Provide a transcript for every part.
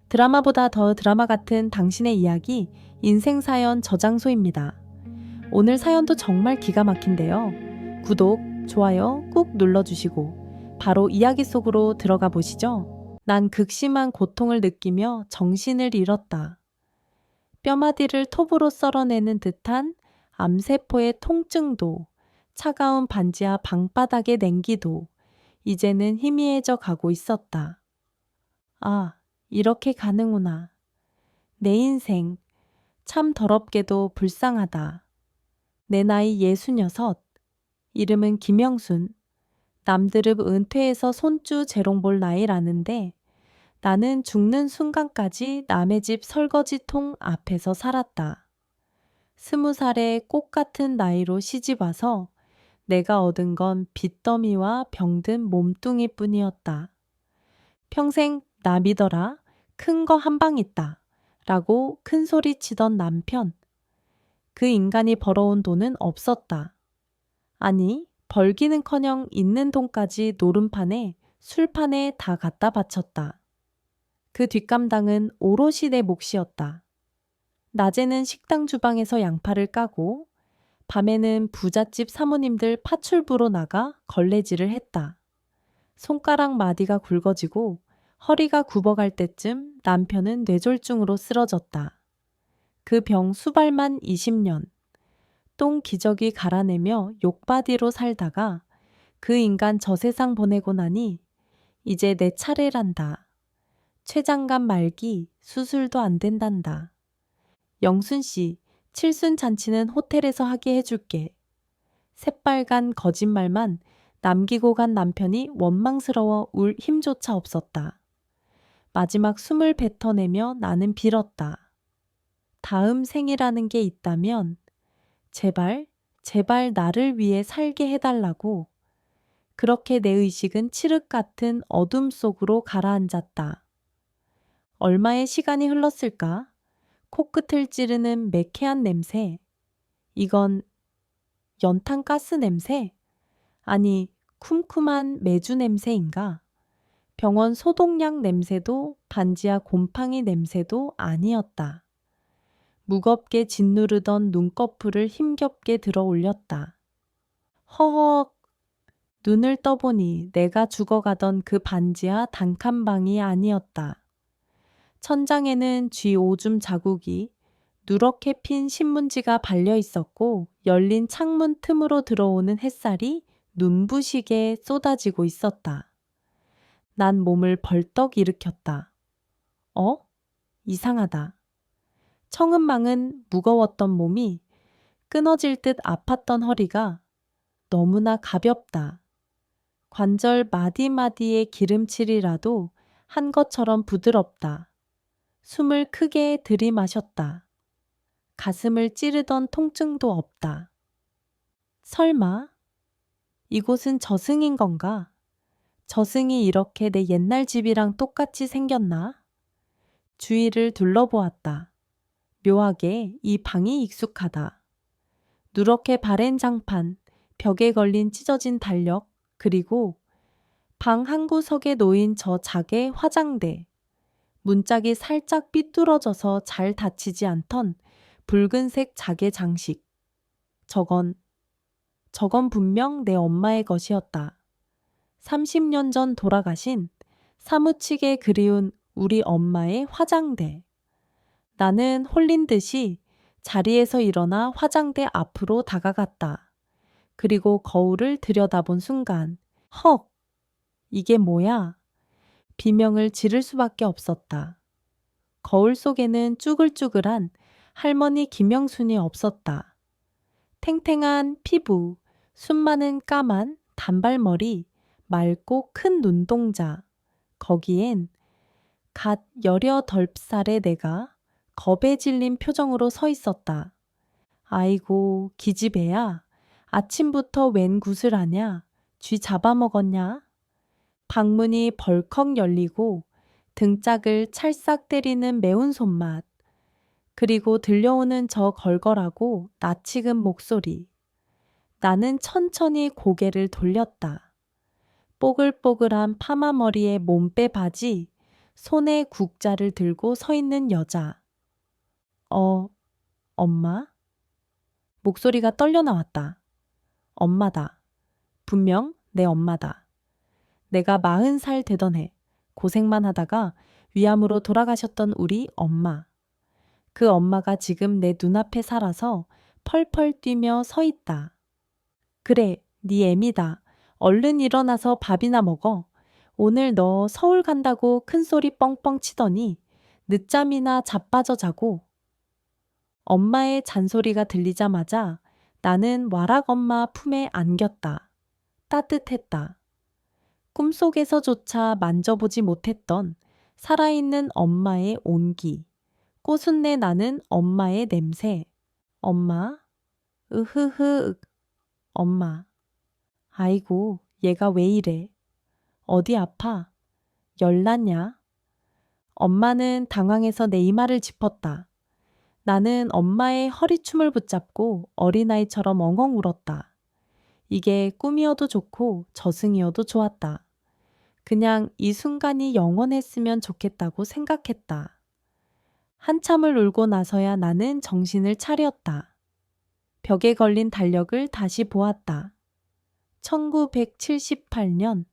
드라마보다 더 드라마 같은 당신의 이야기, 인생사연 저장소입니다. 오늘 사연도 정말 기가 막힌데요. 구독, 좋아요 꾹 눌러주시고 바로 이야기 속으로 들어가 보시죠. 난 극심한 고통을 느끼며 정신을 잃었다. 뼈마디를 톱으로 썰어내는 듯한 암세포의 통증도, 차가운 반지하 방바닥의 냉기도 이제는 희미해져 가고 있었다. 아, 이렇게 가는구나. 내 인생, 참 더럽게도 불쌍하다. 내 나이 66, 이름은 김영순. 남들읍 은퇴해서 손주 재롱 볼 나이라는데 나는 죽는 순간까지 남의 집 설거지통 앞에서 살았다. 20살의 꽃 같은 나이로 시집와서 내가 얻은 건 빚더미와 병든 몸뚱이뿐이었다. 평생 나 믿어라. 큰 거 한 방 있다. 라고 큰 소리 치던 남편. 그 인간이 벌어온 돈은 없었다. 아니, 벌기는커녕 있는 돈까지 노름판에 술판에 다 갖다 바쳤다. 그 뒷감당은 오롯이 내 몫이었다. 낮에는 식당 주방에서 양파를 까고 밤에는 부잣집 사모님들 파출부로 나가 걸레질을 했다. 손가락 마디가 굵어지고 허리가 굽어갈 때쯤 남편은 뇌졸중으로 쓰러졌다. 그 병 수발만 20년. 똥 기저귀 갈아내며 욕바디로 살다가 그 인간 저 세상 보내고 나니 이제 내 차례란다. 췌장암 말기 수술도 안 된단다. 영순 씨, 칠순 잔치는 호텔에서 하게 해줄게. 새빨간 거짓말만 남기고 간 남편이 원망스러워 울 힘조차 없었다. 마지막 숨을 뱉어내며 나는 빌었다. 다음 생이라는 게 있다면 제발, 제발 나를 위해 살게 해달라고. 그렇게 내 의식은 칠흑 같은 어둠 속으로 가라앉았다. 얼마의 시간이 흘렀을까? 코끝을 찌르는 매캐한 냄새. 이건 연탄 가스 냄새? 아니, 쿰쿰한 메주 냄새인가? 병원 소독약 냄새도 반지하 곰팡이 냄새도 아니었다. 무겁게 짓누르던 눈꺼풀을 힘겹게 들어 올렸다. 허헉. 눈을 떠보니 내가 죽어가던 그 반지하 단칸방이 아니었다. 천장에는 쥐 오줌 자국이 누렇게 핀 신문지가 발려 있었고 열린 창문 틈으로 들어오는 햇살이 눈부시게 쏟아지고 있었다. 난 몸을 벌떡 일으켰다. 이상하다. 청은망은 무거웠던 몸이 끊어질 듯 아팠던 허리가 너무나 가볍다. 관절 마디마디의 기름칠이라도 한 것처럼 부드럽다. 숨을 크게 들이마셨다. 가슴을 찌르던 통증도 없다. 설마 이곳은 저승인 건가? 저승이 이렇게 내 옛날 집이랑 똑같이 생겼나? 주위를 둘러보았다. 묘하게 이 방이 익숙하다. 누렇게 바랜 장판, 벽에 걸린 찢어진 달력, 그리고 방 한 구석에 놓인 저 작의 화장대. 문짝이 살짝 삐뚤어져서 잘 닫히지 않던 붉은색 자개 장식. 저건 분명 내 엄마의 것이었다. 30년 전 돌아가신 사무치게 그리운 우리 엄마의 화장대. 나는 홀린 듯이 자리에서 일어나 화장대 앞으로 다가갔다. 그리고 거울을 들여다본 순간, 헉! 이게 뭐야? 비명을 지를 수밖에 없었다. 거울 속에는 쭈글쭈글한 할머니 김영순이 없었다. 탱탱한 피부, 숨 많은 까만 단발머리, 맑고 큰 눈동자. 거기엔 갓 18살의 내가 겁에 질린 표정으로 서 있었다. 아이고, 기집애야. 아침부터 웬 굿을 하냐? 쥐 잡아먹었냐? 방문이 벌컥 열리고 등짝을 찰싹 때리는 매운 손맛. 그리고 들려오는 저 걸걸하고 낯익은 목소리. 나는 천천히 고개를 돌렸다. 뽀글뽀글한 파마머리에 몸빼 바지, 손에 국자를 들고 서 있는 여자. 엄마? 목소리가 떨려 나왔다. 엄마다. 분명 내 엄마다. 내가 40살 되던 해 고생만 하다가 위암으로 돌아가셨던 우리 엄마. 그 엄마가 지금 내 눈앞에 살아서 펄펄 뛰며 서 있다. 그래, 네 애미다. 얼른 일어나서 밥이나 먹어. 오늘 너 서울 간다고 큰소리 뻥뻥 치더니 늦잠이나 자빠져 자고. 엄마의 잔소리가 들리자마자 나는 와락 엄마 품에 안겼다. 따뜻했다. 꿈속에서조차 만져보지 못했던 살아있는 엄마의 온기, 꼬순내 나는 엄마의 냄새. 엄마, 으흐흐, 엄마. 아이고, 얘가 왜 이래? 어디 아파? 열났냐? 엄마는 당황해서 내 이마를 짚었다. 나는 엄마의 허리춤을 붙잡고 어린아이처럼 엉엉 울었다. 이게 꿈이어도 좋고 저승이어도 좋았다. 그냥 이 순간이 영원했으면 좋겠다고 생각했다. 한참을 울고 나서야 나는 정신을 차렸다. 벽에 걸린 달력을 다시 보았다. 1978년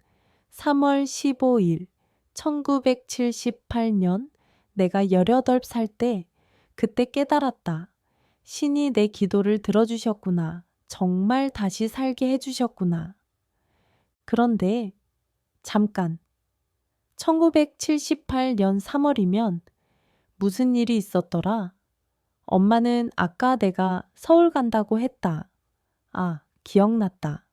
3월 15일, 1978년 내가 18살 때 그때 깨달았다. 신이 내 기도를 들어주셨구나. 정말 다시 살게 해주셨구나. 그런데 잠깐, 1978년 3월이면 무슨 일이 있었더라? 엄마는 아까 내가 서울 간다고 했다. 아, 기억났다.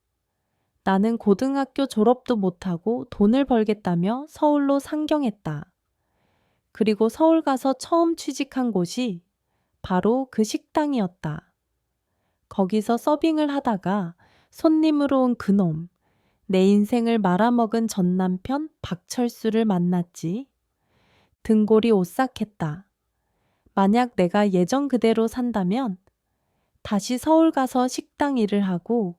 나는 고등학교 졸업도 못하고 돈을 벌겠다며 서울로 상경했다. 그리고 서울 가서 처음 취직한 곳이 바로 그 식당이었다. 거기서 서빙을 하다가 손님으로 온 그놈, 내 인생을 말아먹은 전남편 박철수를 만났지. 등골이 오싹했다. 만약 내가 예전 그대로 산다면 다시 서울 가서 식당 일을 하고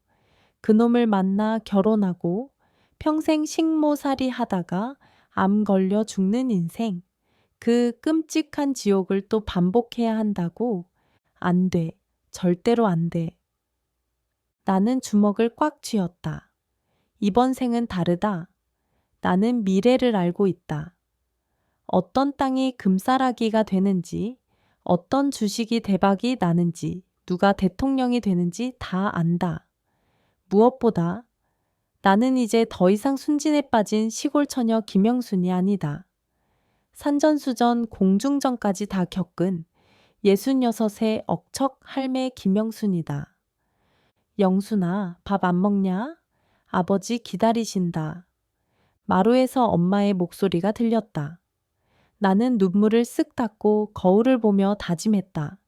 그놈을 만나 결혼하고 평생 식모살이 하다가 암 걸려 죽는 인생, 그 끔찍한 지옥을 또 반복해야 한다고? 안 돼. 절대로 안 돼. 나는 주먹을 꽉 쥐었다. 이번 생은 다르다. 나는 미래를 알고 있다. 어떤 땅이 금싸라기가 되는지, 어떤 주식이 대박이 나는지, 누가 대통령이 되는지 다 안다. 무엇보다 나는 이제 더 이상 순진에 빠진 시골 처녀 김영순이 아니다. 산전수전 공중전까지 다 겪은 66의 억척 할매 김영순이다. 영순아, 밥 안 먹냐? 아버지 기다리신다. 마루에서 엄마의 목소리가 들렸다. 나는 눈물을 쓱 닦고 거울을 보며 다짐했다.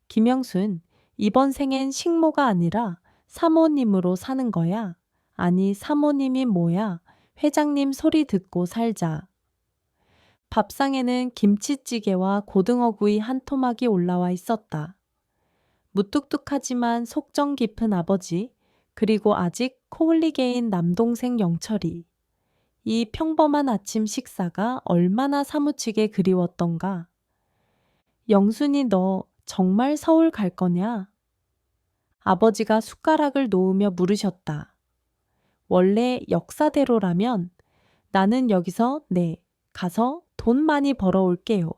김영순, 이번 생엔 식모가 아니라 사모님으로 사는 거야. 아니, 사모님이 뭐야? 회장님 소리 듣고 살자. 밥상에는 김치찌개와 고등어구이 한 토막이 올라와 있었다. 무뚝뚝하지만 속정 깊은 아버지, 그리고 아직 코흘리게인 남동생 영철이. 이 평범한 아침 식사가 얼마나 사무치게 그리웠던가. 영순이 너 정말 서울 갈 거냐? 아버지가 숟가락을 놓으며 물으셨다. 원래 역사대로라면 나는 여기서 가서 돈 많이 벌어올게요.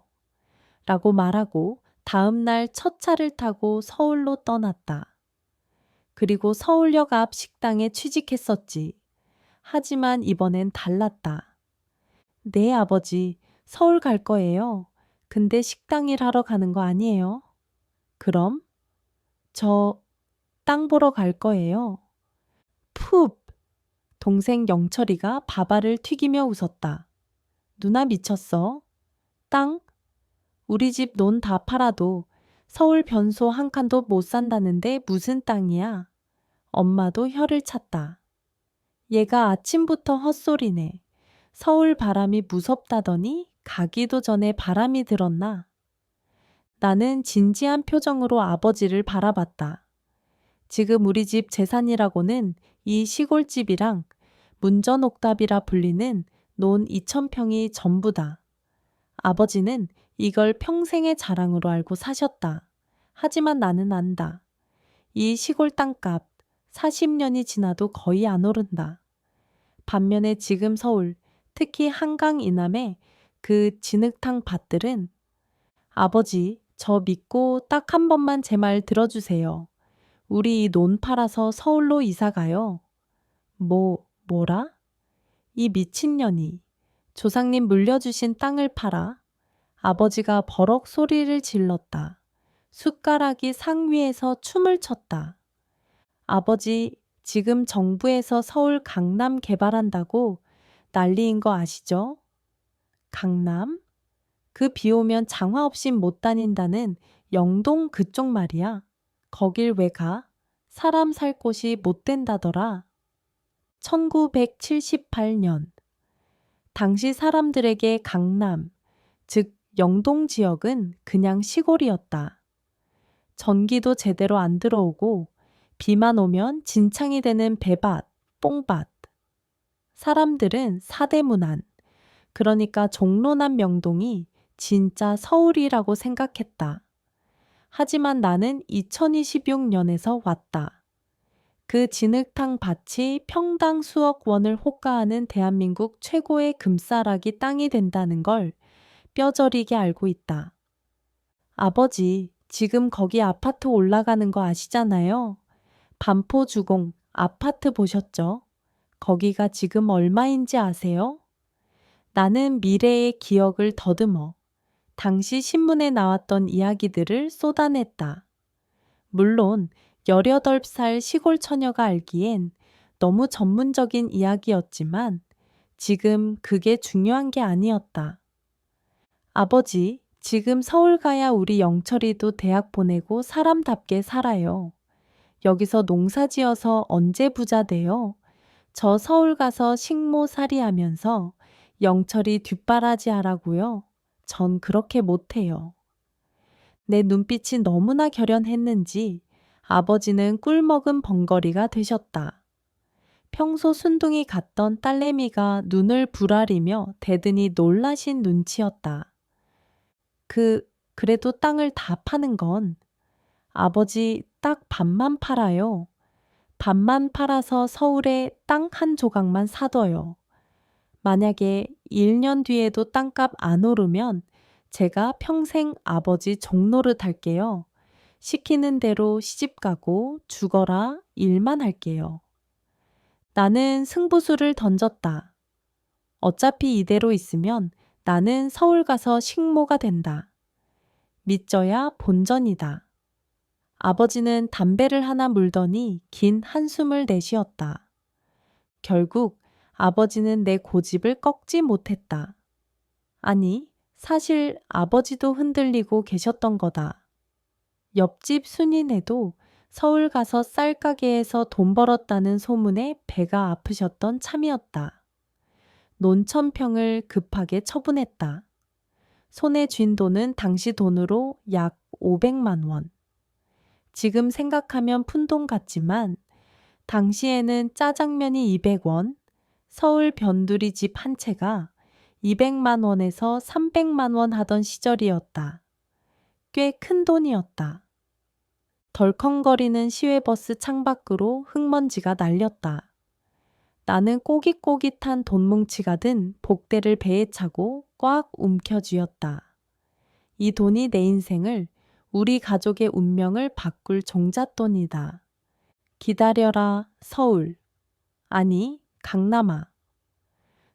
라고 말하고 다음 날 첫 차를 타고 서울로 떠났다. 그리고 서울역 앞 식당에 취직했었지. 하지만 이번엔 달랐다. 네, 아버지, 서울 갈 거예요. 근데 식당 일 하러 가는 거 아니에요? 그럼? 저 땅 보러 갈 거예요. 푹! 동생 영철이가 밥알을 튀기며 웃었다. 누나 미쳤어? 땅? 우리 집 논 다 팔아도 서울 변소 한 칸도 못 산다는데 무슨 땅이야? 엄마도 혀를 찼다. 얘가 아침부터 헛소리네. 서울 바람이 무섭다더니 가기도 전에 바람이 들었나? 나는 진지한 표정으로 아버지를 바라봤다. 지금 우리 집 재산이라고는 이 시골집이랑 문전옥답이라 불리는 논 2,000평이 전부다. 아버지는 이걸 평생의 자랑으로 알고 사셨다. 하지만 나는 안다. 이 시골 땅값 40년이 지나도 거의 안 오른다. 반면에 지금 서울, 특히 한강 이남의 그 진흙탕 밭들은 아버지, 저 믿고 딱 한 번만 제 말 들어주세요. 우리 이 논 팔아서 서울로 이사 가요. 뭐라? 이 미친년이. 조상님 물려주신 땅을 팔아? 아버지가 버럭 소리를 질렀다. 숟가락이 상위에서 춤을 췄다. 아버지, 지금 정부에서 서울 강남 개발한다고 난리인 거 아시죠? 강남? 그 비 오면 장화 없인 못 다닌다는 영동 그쪽 말이야. 거길 왜 가? 사람 살 곳이 못 된다더라. 1978년. 당시 사람들에게 강남, 즉 영동 지역은 그냥 시골이었다. 전기도 제대로 안 들어오고 비만 오면 진창이 되는 배밭, 뽕밭. 사람들은 사대문안, 그러니까 종로남 명동이 진짜 서울이라고 생각했다. 하지만 나는 2026년에서 왔다. 그 진흙탕 밭이 평당 수억 원을 호가하는 대한민국 최고의 금싸라기 땅이 된다는 걸 뼈저리게 알고 있다. 아버지, 지금 거기 아파트 올라가는 거 아시잖아요? 반포주공 아파트 보셨죠? 거기가 지금 얼마인지 아세요? 나는 미래의 기억을 더듬어 당시 신문에 나왔던 이야기들을 쏟아냈다. 물론 18살 시골 처녀가 알기엔 너무 전문적인 이야기였지만 지금 그게 중요한 게 아니었다. 아버지, 지금 서울 가야 우리 영철이도 대학 보내고 사람답게 살아요. 여기서 농사 지어서 언제 부자 돼요? 저 서울 가서 식모살이 하면서 영철이 뒷바라지 하라고요? 전 그렇게 못해요. 내 눈빛이 너무나 결연했는지 아버지는 꿀먹은 벙거리가 되셨다. 평소 순둥이 같던 딸내미가 눈을 부라리며 대드니 놀라신 눈치였다. 그래도 땅을 다 파는 건 아버지 딱 반만 팔아요. 반만 팔아서 서울에 땅 한 조각만 사둬요. 만약에 1년 뒤에도 땅값 안 오르면 제가 평생 아버지 종노릇 할게요. 시키는 대로 시집가고 죽어라 일만 할게요. 나는 승부수를 던졌다. 어차피 이대로 있으면 나는 서울 가서 식모가 된다. 믿져야 본전이다. 아버지는 담배를 하나 물더니 긴 한숨을 내쉬었다. 결국 아버지는 내 고집을 꺾지 못했다. 아니, 사실 아버지도 흔들리고 계셨던 거다. 옆집 순이네도 서울 가서 쌀가게에서 돈 벌었다는 소문에 배가 아프셨던 참이었다. 논천평을 급하게 처분했다. 손에 쥔 돈은 당시 돈으로 약 500만 원. 지금 생각하면 푼돈 같지만 당시에는 짜장면이 200원, 서울 변두리 집 한 채가 200만 원에서 300만 원 하던 시절이었다. 꽤 큰 돈이었다. 덜컹거리는 시외버스 창밖으로 흙먼지가 날렸다. 나는 꼬깃꼬깃한 돈뭉치가 든 복대를 배에 차고 꽉 움켜쥐었다. 이 돈이 내 인생을, 우리 가족의 운명을 바꿀 종잣돈이다. 기다려라, 서울. 아니, 강남아.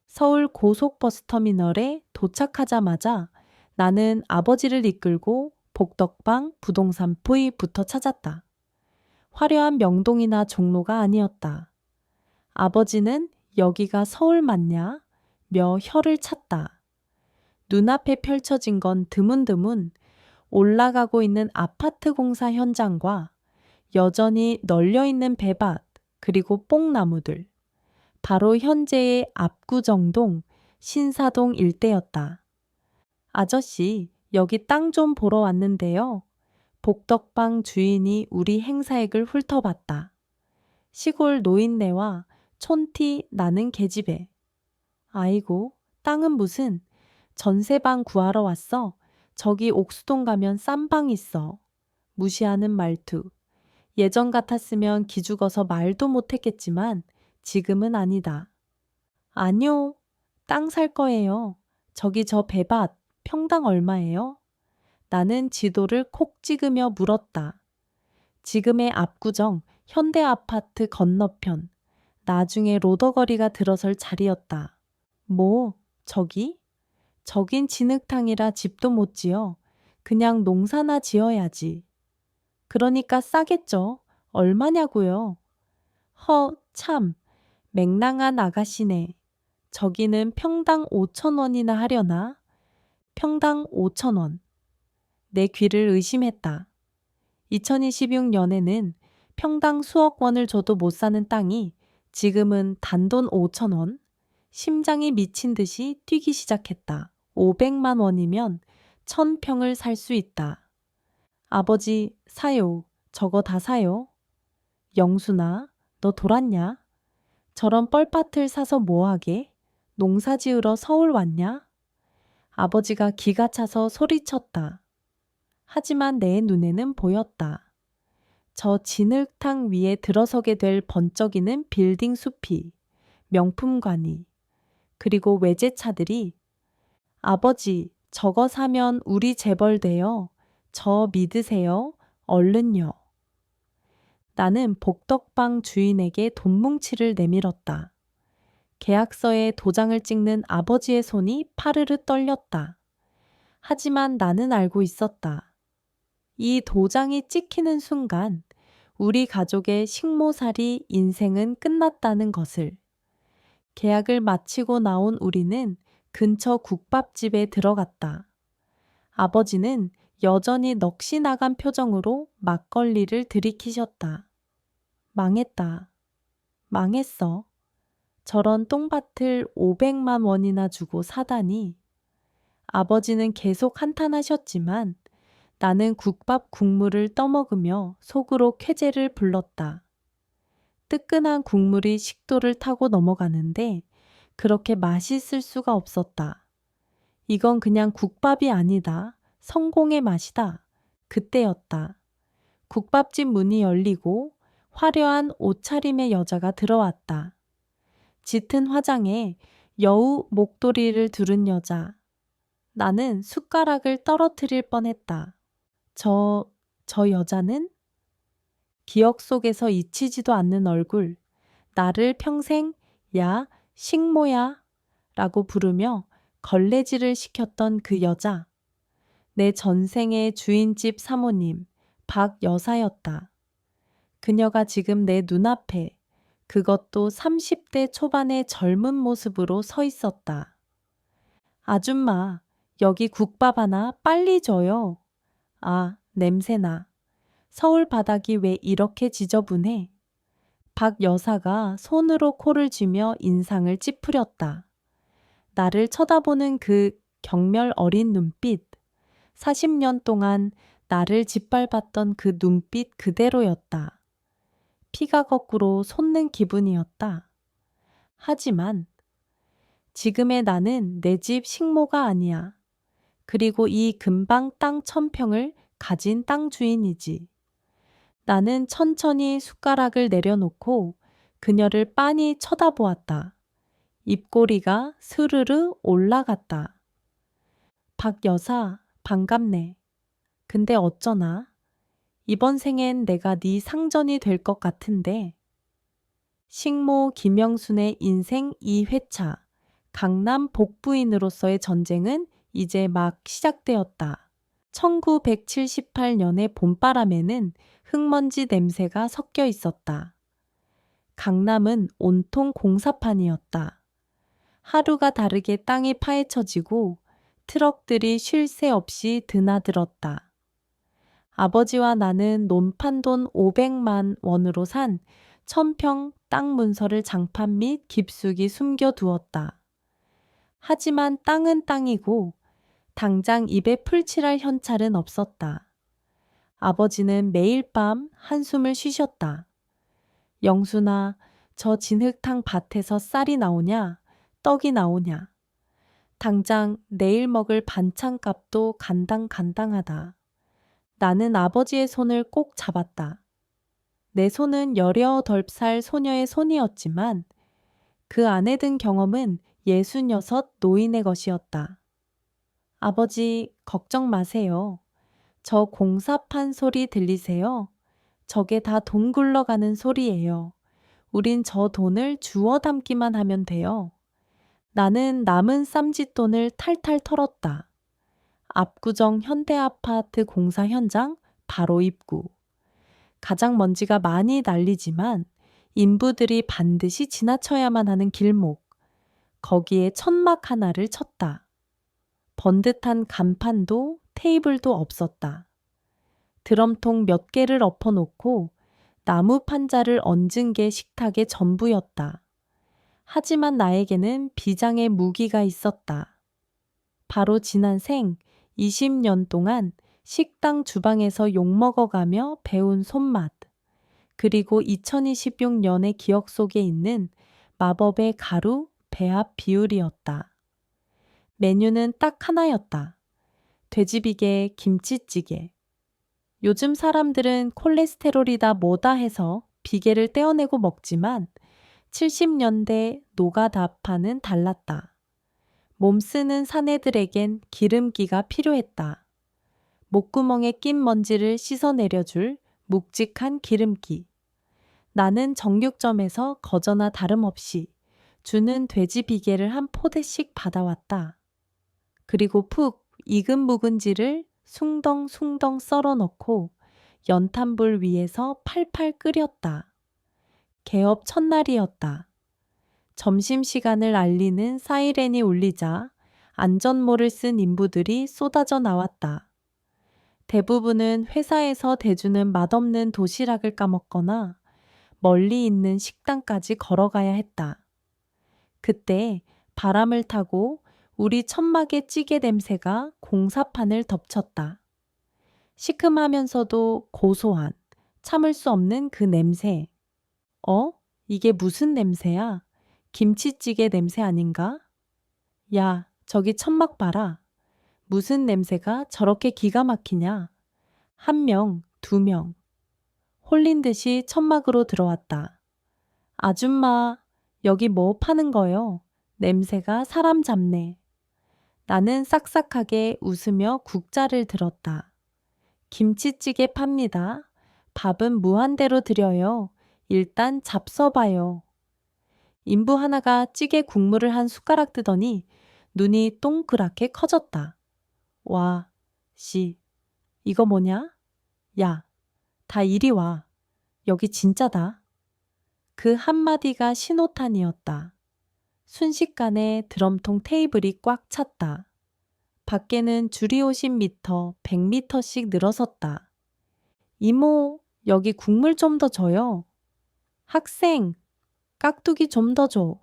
서울 고속버스터미널에 도착하자마자 나는 아버지를 이끌고 복덕방 부동산 V부터 찾았다. 화려한 명동이나 종로가 아니었다. 아버지는 여기가 서울 맞냐? 며 혀를 찼다. 눈앞에 펼쳐진 건 드문드문 올라가고 있는 아파트 공사 현장과 여전히 널려있는 배밭 그리고 뽕나무들. 바로 현재의 압구정동, 신사동 일대였다. 아저씨, 여기 땅 좀 보러 왔는데요. 복덕방 주인이 우리 행사액을 훑어봤다. 시골 노인네와 촌티 나는 계집애. 아이고, 땅은 무슨 전세방 구하러 왔어. 저기 옥수동 가면 싼 방 있어. 무시하는 말투. 예전 같았으면 기죽어서 말도 못했겠지만 지금은 아니다. 아니요. 땅 살 거예요. 저기 저 배밭 평당 얼마예요? 나는 지도를 콕 찍으며 물었다. 지금의 압구정 현대 아파트 건너편. 나중에 로더거리가 들어설 자리였다. 뭐, 저기? 저긴 진흙탕이라 집도 못 지어. 그냥 농사나 지어야지. 그러니까 싸겠죠. 얼마냐고요? 참. 맹랑한 아가씨네. 저기는 평당 5천 원이나 하려나? 평당 5천 원. 내 귀를 의심했다. 2026년에는 평당 수억 원을 줘도 못 사는 땅이 지금은 단돈 5천 원? 심장이 미친 듯이 뛰기 시작했다. 500만 원이면 1000평을 살 수 있다. 아버지, 사요. 저거 다 사요. 영순아, 너 돌았냐? 저런 뻘밭을 사서 뭐하게? 농사 지으러 서울 왔냐? 아버지가 기가 차서 소리쳤다. 하지만 내 눈에는 보였다. 저 진흙탕 위에 들어서게 될 번쩍이는 빌딩 숲이, 명품관이, 그리고 외제차들이. 아버지, 저거 사면 우리 재벌 돼요. 저 믿으세요. 얼른요. 나는 복덕방 주인에게 돈뭉치를 내밀었다. 계약서에 도장을 찍는 아버지의 손이 파르르 떨렸다. 하지만 나는 알고 있었다. 이 도장이 찍히는 순간 우리 가족의 식모살이 인생은 끝났다는 것을. 계약을 마치고 나온 우리는 근처 국밥집에 들어갔다. 아버지는 여전히 넋이 나간 표정으로 막걸리를 들이키셨다. 망했다. 망했어. 저런 똥밭을 500만 원이나 주고 사다니. 아버지는 계속 한탄하셨지만 나는 국밥 국물을 떠먹으며 속으로 쾌재를 불렀다. 뜨끈한 국물이 식도를 타고 넘어가는데 그렇게 맛있을 수가 없었다. 이건 그냥 국밥이 아니다. 성공의 맛이다. 그때였다. 국밥집 문이 열리고 화려한 옷차림의 여자가 들어왔다. 짙은 화장에 여우 목도리를 두른 여자. 나는 숟가락을 떨어뜨릴 뻔했다. 저 여자는? 기억 속에서 잊히지도 않는 얼굴. 나를 평생 야, 식모야 라고 부르며 걸레질을 시켰던 그 여자. 내 전생의 주인집 사모님, 박 여사였다. 그녀가 지금 내 눈앞에, 그것도 30대 초반의 젊은 모습으로 서 있었다. 아줌마, 여기 국밥 하나 빨리 줘요. 아, 냄새나. 서울 바닥이 왜 이렇게 지저분해? 박 여사가 손으로 코를 쥐며 인상을 찌푸렸다. 나를 쳐다보는 그 경멸 어린 눈빛. 40년 동안 나를 짓밟았던 그 눈빛 그대로였다. 피가 거꾸로 솟는 기분이었다. 하지만 지금의 나는 내 집 식모가 아니야. 그리고 이 근방 땅 1000평을 가진 땅 주인이지. 나는 천천히 숟가락을 내려놓고 그녀를 빤히 쳐다보았다. 입꼬리가 스르르 올라갔다. 박 여사, 반갑네. 근데 어쩌나? 이번 생엔 내가 네 상전이 될 것 같은데. 식모 김영순의 인생 2회차, 강남 복부인으로서의 전쟁은 이제 막 시작되었다. 1978년의 봄바람에는 흙먼지 냄새가 섞여 있었다. 강남은 온통 공사판이었다. 하루가 다르게 땅이 파헤쳐지고 트럭들이 쉴 새 없이 드나들었다. 아버지와 나는 논판돈 500만 원으로 산 1000평 땅 문서를 장판 및 깊숙이 숨겨두었다. 하지만 땅은 땅이고 당장 입에 풀칠할 현찰은 없었다. 아버지는 매일 밤 한숨을 쉬셨다. 영순아, 저 진흙탕 밭에서 쌀이 나오냐? 떡이 나오냐? 당장 내일 먹을 반찬값도 간당간당하다. 나는 아버지의 손을 꼭 잡았다. 내 손은 18살 소녀의 손이었지만 그 안에 든 경험은 66 노인의 것이었다. 아버지, 걱정 마세요. 저 공사판 소리 들리세요? 저게 다 돈 굴러가는 소리예요. 우린 저 돈을 주워 담기만 하면 돼요. 나는 남은 쌈짓돈을 탈탈 털었다. 압구정 현대아파트 공사 현장 바로 입구. 가장 먼지가 많이 날리지만 인부들이 반드시 지나쳐야만 하는 길목. 거기에 천막 하나를 쳤다. 번듯한 간판도 테이블도 없었다. 드럼통 몇 개를 엎어놓고 나무 판자를 얹은 게 식탁의 전부였다. 하지만 나에게는 비장의 무기가 있었다. 바로 지난 생 20년 동안 식당 주방에서 욕먹어가며 배운 손맛, 그리고 2026년의 기억 속에 있는 마법의 가루, 배합 비율이었다. 메뉴는 딱 하나였다. 돼지비계, 김치찌개. 요즘 사람들은 콜레스테롤이다 뭐다 해서 비계를 떼어내고 먹지만 70년대 노가다파는 달랐다. 몸 쓰는 사내들에겐 기름기가 필요했다. 목구멍에 낀 먼지를 씻어내려줄 묵직한 기름기. 나는 정육점에서 거저나 다름없이 주는 돼지 비계를 한 포대씩 받아왔다. 그리고 푹 익은 묵은지를 숭덩숭덩 썰어 넣고 연탄불 위에서 팔팔 끓였다. 개업 첫날이었다. 점심시간을 알리는 사이렌이 울리자 안전모를 쓴 인부들이 쏟아져 나왔다. 대부분은 회사에서 대주는 맛없는 도시락을 까먹거나 멀리 있는 식당까지 걸어가야 했다. 그때 바람을 타고 우리 천막의 찌개 냄새가 공사판을 덮쳤다. 시큼하면서도 고소한, 참을 수 없는 그 냄새. 이게 무슨 냄새야? 김치찌개 냄새 아닌가? 야, 저기 천막 봐라. 무슨 냄새가 저렇게 기가 막히냐? 1명, 2명. 홀린 듯이 천막으로 들어왔다. 아줌마, 여기 뭐 파는 거요? 냄새가 사람 잡네. 나는 싹싹하게 웃으며 국자를 들었다. 김치찌개 팝니다. 밥은 무한대로 드려요. 일단 잡숴봐요. 인부 하나가 찌개 국물을 한 숟가락 뜨더니 눈이 동그랗게 커졌다. 와, 씨, 이거 뭐냐? 야, 다 이리 와. 여기 진짜다. 그 한마디가 신호탄이었다. 순식간에 드럼통 테이블이 꽉 찼다. 밖에는 줄이 50m, 100m씩 늘어섰다. 이모, 여기 국물 좀 더 줘요. 학생, 깍두기 좀 더 줘.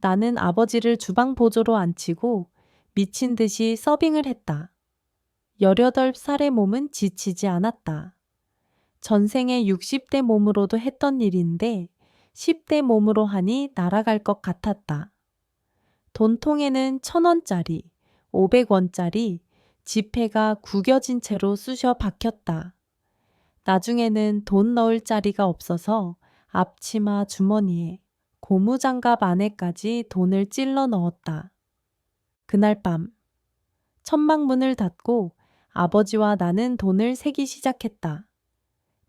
나는 아버지를 주방 보조로 앉히고 미친 듯이 서빙을 했다. 18살의 몸은 지치지 않았다. 전생에 60대 몸으로도 했던 일인데 10대 몸으로 하니 날아갈 것 같았다. 돈통에는 1,000원짜리, 500원짜리 지폐가 구겨진 채로 쑤셔 박혔다. 나중에는 돈 넣을 자리가 없어서 앞치마 주머니에 고무장갑 안에까지 돈을 찔러 넣었다. 그날 밤 천막문을 닫고 아버지와 나는 돈을 세기 시작했다.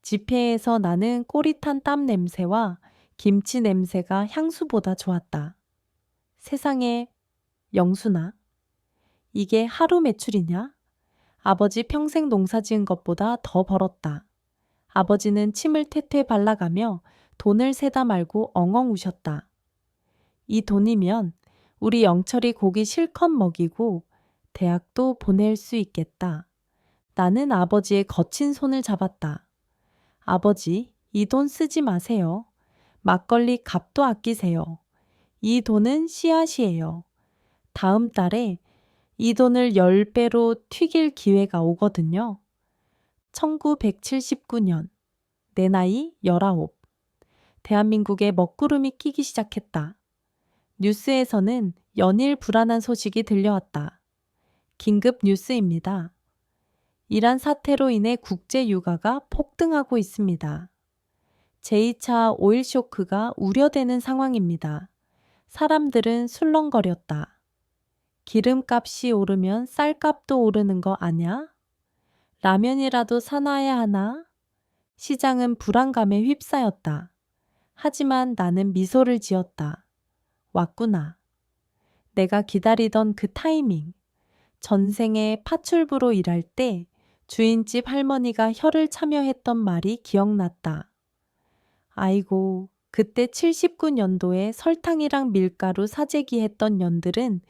지폐에서 나는 꼬릿한 땀 냄새와 김치 냄새가 향수보다 좋았다. 세상에, 영순아, 이게 하루 매출이냐? 아버지 평생 농사 지은 것보다 더 벌었다. 아버지는 침을 퇴퇴 발라가며 돈을 세다 말고 엉엉 우셨다. 이 돈이면 우리 영철이 고기 실컷 먹이고 대학도 보낼 수 있겠다. 나는 아버지의 거친 손을 잡았다. 아버지, 이 돈 쓰지 마세요. 막걸리 값도 아끼세요. 이 돈은 씨앗이에요. 다음 달에 이 돈을 10배로 튀길 기회가 오거든요. 1979년, 내 나이 19. 대한민국에 먹구름이 끼기 시작했다. 뉴스에서는 연일 불안한 소식이 들려왔다. 긴급 뉴스입니다. 이란 사태로 인해 국제 유가가 폭등하고 있습니다. 제2차 오일 쇼크가 우려되는 상황입니다. 사람들은 술렁거렸다. 기름값이 오르면 쌀값도 오르는 거 아냐? 라면이라도 사놔야 하나? 시장은 불안감에 휩싸였다. 하지만 나는 미소를 지었다. 왔구나. 내가 기다리던 그 타이밍. 전생에 파출부로 일할 때 주인집 할머니가 혀를 차며했던 말이 기억났다. 아이고, 그때 79년도에 설탕이랑 밀가루 사재기 했던 년들은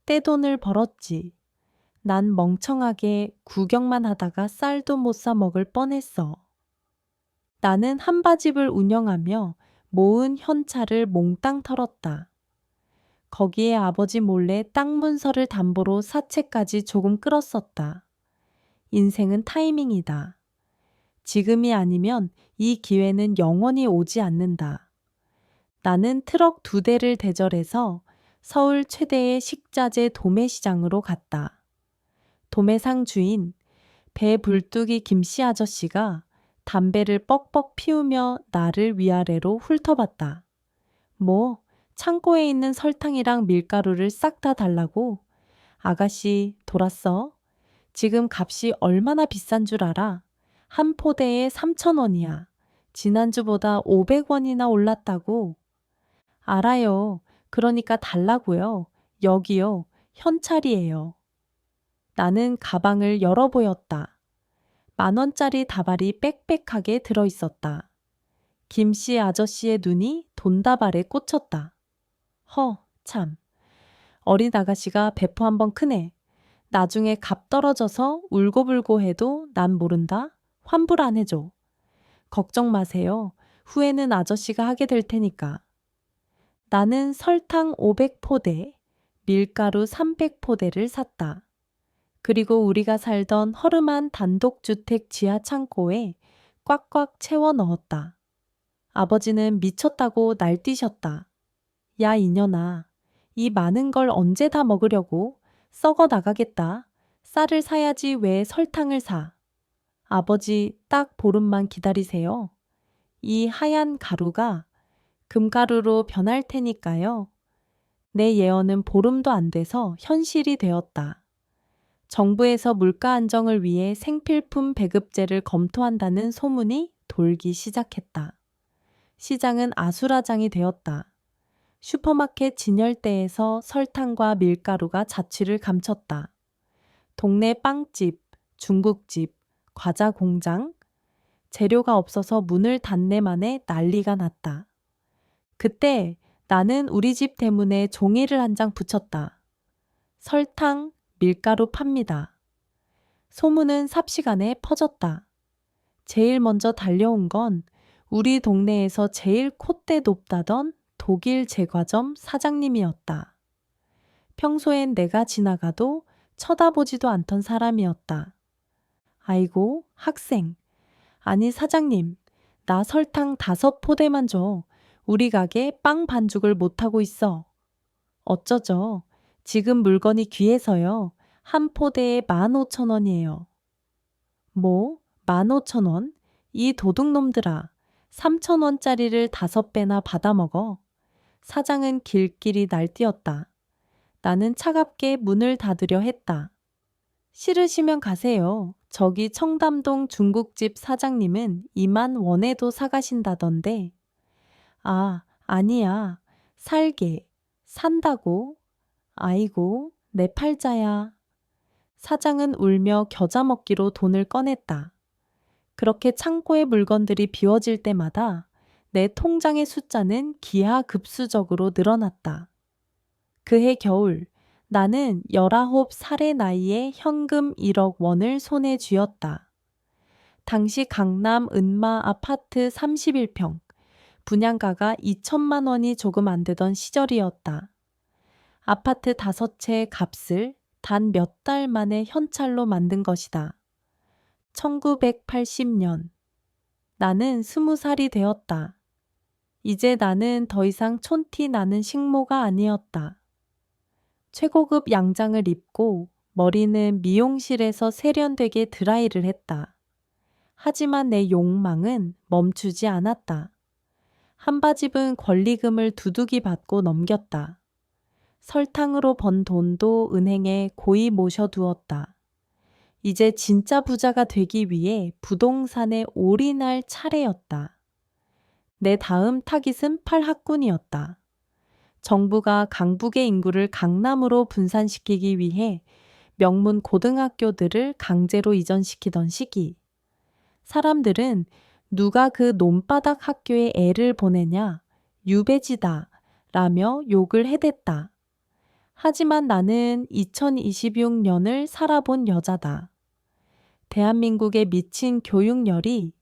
떼돈을 벌었지. 난 멍청하게 구경만 하다가 쌀도 못 사 먹을 뻔했어. 나는 한바집을 운영하며 모은 현찰을 몽땅 털었다. 거기에 아버지 몰래 땅 문서를 담보로 사채까지 조금 끌었었다. 인생은 타이밍이다. 지금이 아니면 이 기회는 영원히 오지 않는다. 나는 트럭 2대를 대절해서 서울 최대의 식자재 도매시장으로 갔다. 도매상 주인 배불뚝이 김씨 아저씨가 담배를 뻑뻑 피우며 나를 위아래로 훑어봤다. 뭐 창고에 있는 설탕이랑 밀가루를 싹 다 달라고? 아가씨 돌았어? 지금 값이 얼마나 비싼 줄 알아? 한 포대에 3,000원이야. 지난주보다 500원이나 올랐다고. 알아요. 그러니까 달라고요. 여기요. 현찰이에요. 나는 가방을 열어 보였다. 10,000원짜리 다발이 빽빽하게 들어있었다. 김씨 아저씨의 눈이 돈다발에 꽂혔다. 참. 어린 아가씨가 배포 한번 크네. 나중에 값 떨어져서 울고불고 해도 난 모른다. 환불 안 해줘. 걱정 마세요. 후회는 아저씨가 하게 될 테니까. 나는 설탕 500포대, 밀가루 300포대를 샀다. 그리고 우리가 살던 허름한 단독주택 지하 창고에 꽉꽉 채워 넣었다. 아버지는 미쳤다고 날뛰셨다. 야 이년아, 이 많은 걸 언제 다 먹으려고? 썩어 나가겠다. 쌀을 사야지 왜 설탕을 사. 아버지 딱 보름만 기다리세요. 이 하얀 가루가 금가루로 변할 테니까요. 내 예언은 보름도 안 돼서 현실이 되었다. 정부에서 물가 안정을 위해 생필품 배급제를 검토한다는 소문이 돌기 시작했다. 시장은 아수라장이 되었다. 슈퍼마켓 진열대에서 설탕과 밀가루가 자취를 감췄다. 동네 빵집, 중국집, 과자 공장, 재료가 없어서 문을 닫네 만에 난리가 났다. 그때 나는 우리 집 대문에 종이를 한 장 붙였다. 설탕, 밀가루 팝니다. 소문은 삽시간에 퍼졌다. 제일 먼저 달려온 건 우리 동네에서 제일 콧대 높다던 독일 제과점 사장님이었다. 평소엔 내가 지나가도 쳐다보지도 않던 사람이었다. 아이고, 학생. 아니, 사장님. 나 설탕 5포대만 줘. 우리 가게 빵 반죽을 못하고 있어. 어쩌죠? 지금 물건이 귀해서요. 한 포대에 15,000원이에요. 뭐? 15,000원? 이 도둑놈들아. 3,000원짜리를 5배나 받아먹어. 사장은 길길이 날뛰었다. 나는 차갑게 문을 닫으려 했다. 싫으시면 가세요. 저기 청담동 중국집 사장님은 20,000원에도 사가신다던데. 아, 아니야. 살게. 산다고? 아이고, 내 팔자야. 사장은 울며 겨자 먹기로 돈을 꺼냈다. 그렇게 창고의 물건들이 비워질 때마다 내 통장의 숫자는 기하급수적으로 늘어났다. 그해 겨울, 나는 19살의 나이에 현금 1억 원을 손에 쥐었다. 당시 강남 은마 아파트 31평, 분양가가 2천만 원이 조금 안 되던 시절이었다. 아파트 5채 값을 단 몇 달 만에 현찰로 만든 것이다. 1980년. 나는 20살이 되었다. 이제 나는 더 이상 촌티 나는 식모가 아니었다. 최고급 양장을 입고 머리는 미용실에서 세련되게 드라이를 했다. 하지만 내 욕망은 멈추지 않았다. 한바집은 권리금을 두둑이 받고 넘겼다. 설탕으로 번 돈도 은행에 고이 모셔두었다. 이제 진짜 부자가 되기 위해 부동산에 올인할 차례였다. 내 다음 타깃은 팔학군이었다. 정부가 강북의 인구를 강남으로 분산시키기 위해 명문 고등학교들을 강제로 이전시키던 시기. 사람들은 누가 그 논바닥 학교에 애를 보내냐, 유배지다 라며 욕을 해댔다. 하지만 나는 2026년을 살아본 여자다. 대한민국에 미친 교육열이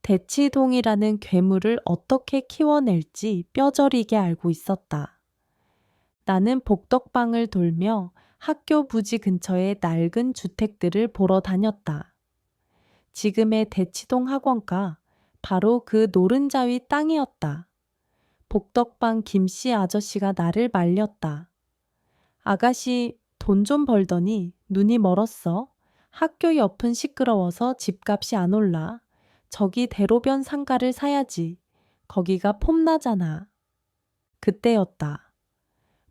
대치동이라는 괴물을 어떻게 키워낼지 뼈저리게 알고 있었다. 나는 복덕방을 돌며 학교 부지 근처의 낡은 주택들을 보러 다녔다. 지금의 대치동 학원가, 바로 그 노른자위 땅이었다. 복덕방 김씨 아저씨가 나를 말렸다. 아가씨, 돈 좀 벌더니 눈이 멀었어. 학교 옆은 시끄러워서 집값이 안 올라. 저기 대로변 상가를 사야지. 거기가 폼나잖아. 그때였다.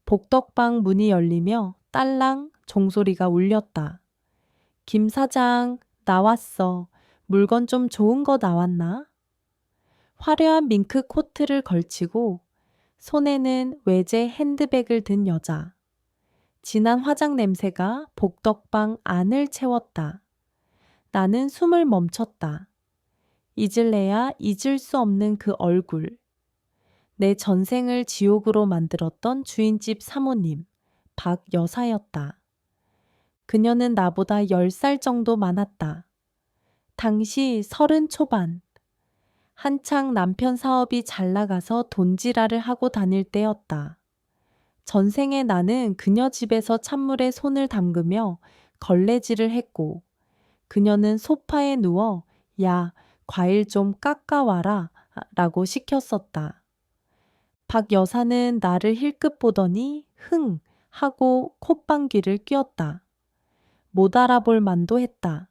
복덕방 문이 열리며 딸랑 종소리가 울렸다. 김 사장, 나왔어. 물건 좀 좋은 거 나왔나? 화려한 밍크 코트를 걸치고 손에는 외제 핸드백을 든 여자. 진한 화장 냄새가 복덕방 안을 채웠다. 나는 숨을 멈췄다. 잊을래야 잊을 수 없는 그 얼굴. 내 전생을 지옥으로 만들었던 주인집 사모님, 박 여사였다. 그녀는 나보다 10살 정도 많았다. 당시 30 초반. 한창 남편 사업이 잘 나가서 돈지랄을 하고 다닐 때였다. 전생에 나는 그녀 집에서 찬물에 손을 담그며 걸레질을 했고, 그녀는 소파에 누워 야, 과일 좀 깎아와라 라고 시켰었다. 박 여사는 나를 힐끗 보더니 흥 하고 콧방귀를 뀌었다. 못 알아볼 만도 했다.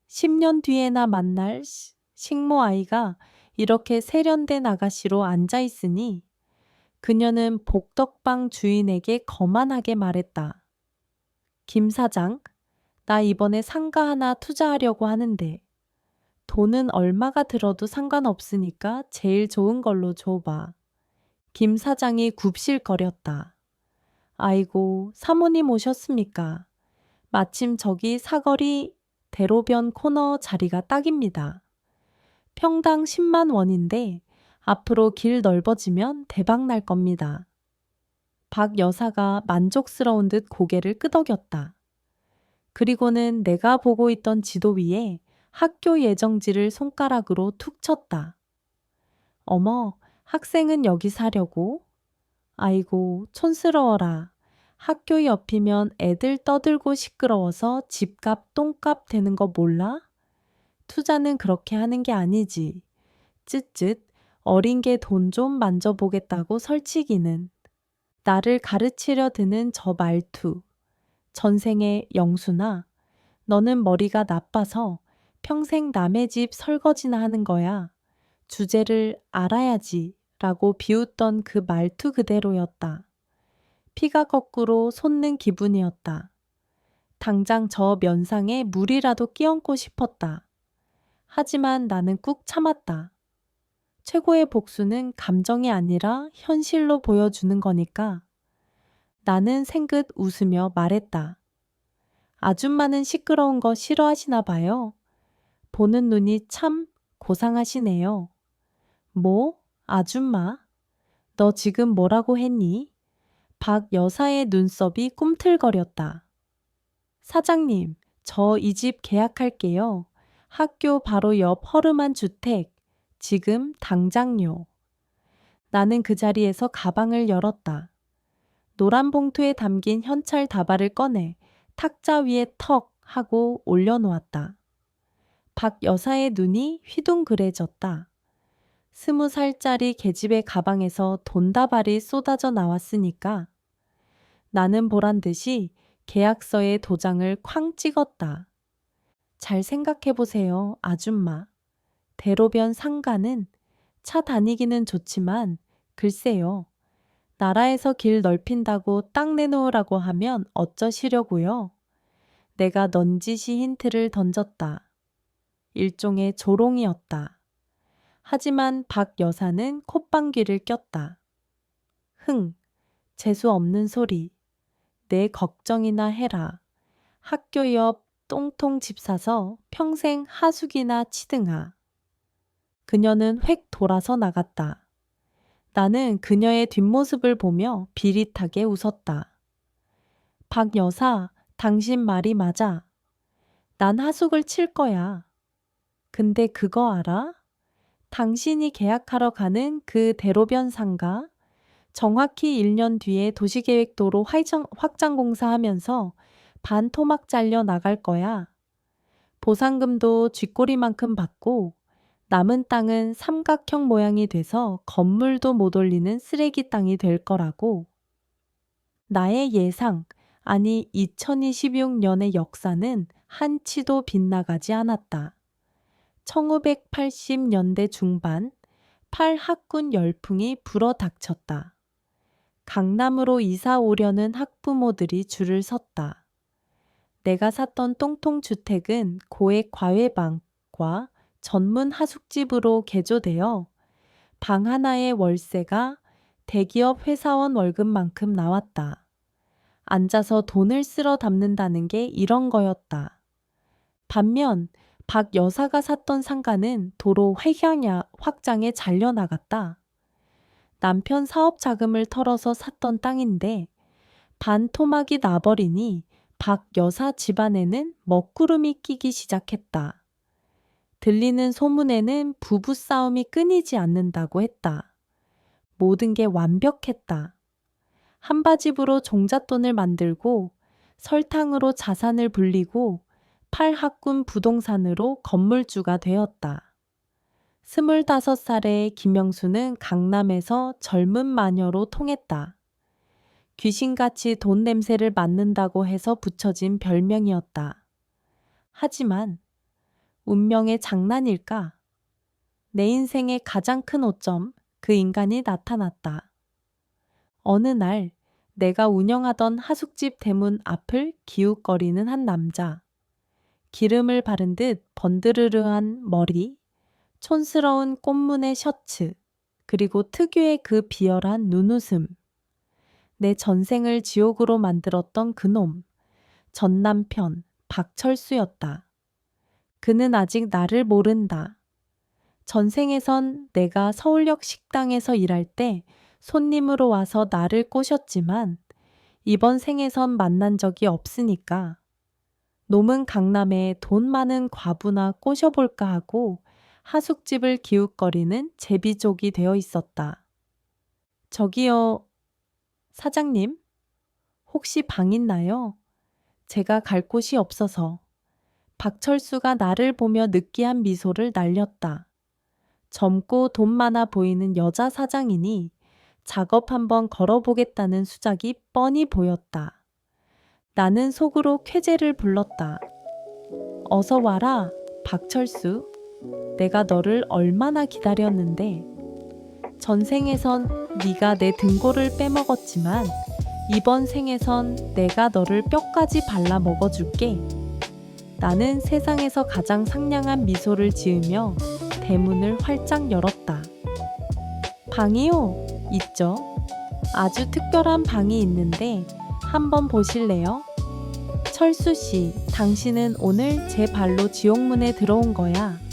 10년 뒤에나 만날 식모 아이가 이렇게 세련된 아가씨로 앉아있으니 그녀는 복덕방 주인에게 거만하게 말했다. 김 사장, 나 이번에 상가 하나 투자하려고 하는데 돈은 얼마가 들어도 상관없으니까 제일 좋은 걸로 줘봐. 김 사장이 굽실거렸다. 아이고, 사모님 오셨습니까? 마침 저기 사거리 대로변 코너 자리가 딱입니다. 평당 10만 원인데 앞으로 길 넓어지면 대박 날 겁니다. 박 여사가 만족스러운 듯 고개를 끄덕였다. 그리고는 내가 보고 있던 지도 위에 학교 예정지를 손가락으로 툭 쳤다. 어머, 학생은 여기 사려고? 아이고, 촌스러워라. 학교 옆이면 애들 떠들고 시끄러워서 집값 똥값 되는 거 몰라? 투자는 그렇게 하는 게 아니지. 쯧쯧, 어린 게 돈 좀 만져보겠다고 설치기는. 나를 가르치려 드는 저 말투. 전생에 영수나, 너는 머리가 나빠서 평생 남의 집 설거지나 하는 거야. 주제를 알아야지 라고 비웃던 그 말투 그대로였다. 피가 거꾸로 솟는 기분이었다. 당장 저 면상에 물이라도 끼얹고 싶었다. 하지만 나는 꾹 참았다. 최고의 복수는 감정이 아니라 현실로 보여주는 거니까. 나는 생긋 웃으며 말했다. 아줌마는 시끄러운 거 싫어하시나 봐요. 보는 눈이 참 고상하시네요. 뭐? 아줌마? 너 지금 뭐라고 했니? 박 여사의 눈썹이 꿈틀거렸다. 사장님, 저 이 집 계약할게요. 학교 바로 옆 허름한 주택. 지금 당장요. 나는 그 자리에서 가방을 열었다. 노란 봉투에 담긴 현찰 다발을 꺼내 탁자 위에 턱 하고 올려놓았다. 박 여사의 눈이 휘둥그레졌다. 20살짜리 계집애 가방에서 돈다발이 쏟아져 나왔으니까. 나는 보란 듯이 계약서에 도장을 쾅 찍었다. 잘 생각해 보세요, 아줌마. 대로변 상가는 차 다니기는 좋지만 글쎄요. 나라에서 길 넓힌다고 땅 내놓으라고 하면 어쩌시려고요? 내가 넌지시 힌트를 던졌다. 일종의 조롱이었다. 하지만 박 여사는 콧방귀를 꼈다. 재수 없는 소리. 내 걱정이나 해라. 학교 옆 똥통 집 사서 평생 하숙이나 치등하. 그녀는 획 돌아서 나갔다. 나는 그녀의 뒷모습을 보며 비릿하게 웃었다. 박 여사, 당신 말이 맞아. 난 하숙을 칠 거야. 근데 그거 알아? 당신이 계약하러 가는 그 대로변 상가 정확히 1년 뒤에 도시계획도로 확장 공사하면서 반토막 잘려 나갈 거야. 보상금도 쥐꼬리만큼 받고 남은 땅은 삼각형 모양이 돼서 건물도 못 올리는 쓰레기 땅이 될 거라고. 나의 예상, 아니 2026년의 역사는 한치도 빗나가지 않았다. 1980년대 중반 팔학군 열풍이 불어닥쳤다. 강남으로 이사 오려는 학부모들이 줄을 섰다. 내가 샀던 똥통 주택은 고액 과외방과 전문 하숙집으로 개조되어 방 하나의 월세가 대기업 회사원 월급만큼 나왔다. 앉아서 돈을 쓸어 담는다는 게 이런 거였다. 반면 박 여사가 샀던 상가는 도로 확장에 잘려나갔다. 남편 사업 자금을 털어서 샀던 땅인데 반토막이 나버리니 박 여사 집안에는 먹구름이 끼기 시작했다. 들리는 소문에는 부부싸움이 끊이지 않는다고 했다. 모든 게 완벽했다. 한바집으로 종잣돈을 만들고 설탕으로 자산을 불리고 팔학군 부동산으로 건물주가 되었다. 25살의 김영수는 강남에서 젊은 마녀로 통했다. 귀신같이 돈 냄새를 맡는다고 해서 붙여진 별명이었다. 하지만 운명의 장난일까? 내 인생의 가장 큰 오점, 그 인간이 나타났다. 어느 날 내가 운영하던 하숙집 대문 앞을 기웃거리는 한 남자. 기름을 바른 듯 번드르르한 머리, 촌스러운 꽃무늬 셔츠, 그리고 특유의 그 비열한 눈웃음. 내 전생을 지옥으로 만들었던 그놈, 전 남편 박철수였다. 그는 아직 나를 모른다. 전생에선 내가 서울역 식당에서 일할 때 손님으로 와서 나를 꼬셨지만 이번 생에선 만난 적이 없으니까 놈은 강남에 돈 많은 과부나 꼬셔볼까 하고 하숙집을 기웃거리는 제비족이 되어 있었다. 저기요, 사장님, 혹시 방 있나요? 제가 갈 곳이 없어서. 박철수가 나를 보며 느끼한 미소를 날렸다. 젊고 돈 많아 보이는 여자 사장이니 작업 한번 걸어보겠다는 수작이 뻔히 보였다. 나는 속으로 쾌재를 불렀다. 어서 와라, 박철수. 내가 너를 얼마나 기다렸는데. 전생에선 네가 내 등골을 빼먹었지만 이번 생에선 내가 너를 뼈까지 발라 먹어줄게. 나는 세상에서 가장 상냥한 미소를 지으며 대문을 활짝 열었다. 방이요? 있죠. 아주 특별한 방이 있는데 한번 보실래요? 철수 씨, 당신은 오늘 제 발로 지옥문에 들어온 거야.